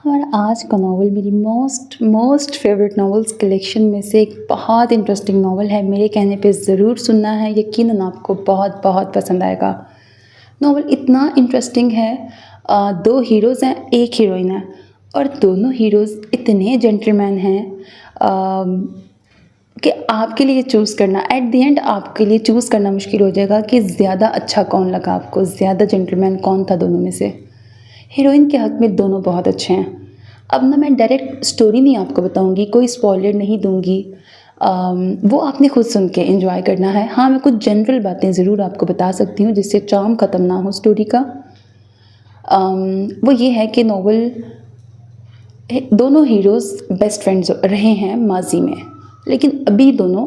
हमारा आज का नावल मेरी most most favourite novels collection में से एक बहुत इंटरेस्टिंग नावल है। मेरे कहने पे ज़रूर सुनना है, यकीनन आपको बहुत बहुत पसंद आएगा। नावल इतना इंटरेस्टिंग है। दो हीरोज़ हैं, एक हीरोइन है और दोनों हीरोज़ इतने जेंटलमैन हैं कि आपके लिए चूज़ करना एट द एंड आपके लिए चूज़ करना मुश्किल हो जाएगा कि ज़्यादा अच्छा कौन लगा आपको, ज़्यादा जेंटलमैन कौन था दोनों में से। हीरोइन के हक़ में दोनों बहुत अच्छे हैं। अब ना मैं डायरेक्ट स्टोरी नहीं आपको बताऊंगी, कोई स्पॉइलर नहीं दूंगी। वो आपने खुद सुन के एंजॉय करना है। हाँ, मैं कुछ जनरल बातें ज़रूर आपको बता सकती हूँ जिससे चार्म ख़त्म ना हो स्टोरी का। वो ये है कि नॉवल दोनों हीरोज़ बेस्ट फ्रेंड्स रहे हैं माजी में, लेकिन अभी दोनों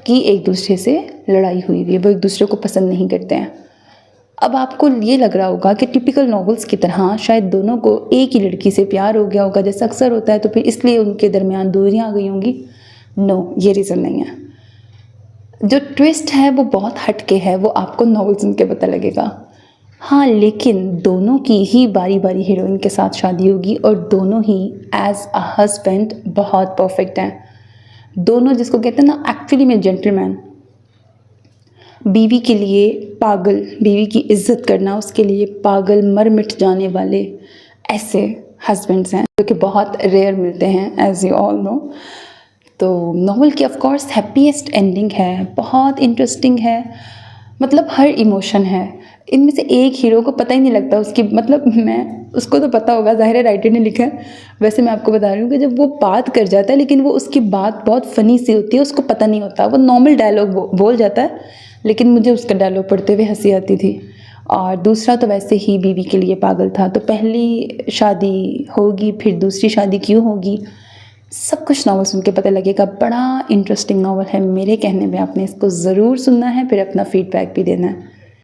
की एक दूसरे से लड़ाई हुई है, वो एक दूसरे को पसंद नहीं करते हैं। अब आपको ये लग रहा होगा कि टिपिकल नॉवेल्स की तरह शायद दोनों को एक ही लड़की से प्यार हो गया होगा, जैसा अक्सर होता है, तो फिर इसलिए उनके दरमियान दूरियां आ गई होंगी। नो, ये रीज़न नहीं है। जो ट्विस्ट है वो बहुत हटके है, वो आपको नॉवल सुन के पता लगेगा। हाँ, लेकिन दोनों की ही बारी बारी हीरोइन के साथ शादी होगी और दोनों ही एज अ हस्बैंड बहुत परफेक्ट हैं। दोनों जिसको कहते हैं ना एक्चुअली में जेंटलमैन, बीवी के लिए पागल, बीवी की इज्जत करना, उसके लिए पागल, मर मिट जाने वाले ऐसे हस्बैंड्स हैं जो कि बहुत रेयर मिलते हैं एज यू ऑल नो। तो नॉवल की ऑफ कोर्स हैप्पीएस्ट एंडिंग है, बहुत इंटरेस्टिंग है, मतलब हर इमोशन है। इनमें से एक हीरो को पता ही नहीं लगता उसकी, मतलब मैं उसको तो पता होगा, ज़ाहिर है राइटर ने लिखा है। वैसे मैं आपको बता रही हूँ कि जब वो बात कर जाता है लेकिन वो उसकी बात बहुत फ़नी सी होती है, उसको पता नहीं होता, वो नॉर्मल डायलॉग बोल जाता है, लेकिन मुझे उसका डायलॉग पढ़ते हुए हंसी आती थी। और दूसरा तो वैसे ही बीवी के लिए पागल था, तो पहली शादी होगी फिर दूसरी शादी क्यों होगी, सब कुछ नावल सुन के पता लगेगा। बड़ा इंटरेस्टिंग नावल है मेरे कहने में, आपने इसको ज़रूर सुनना है, फिर अपना फीडबैक भी देना है।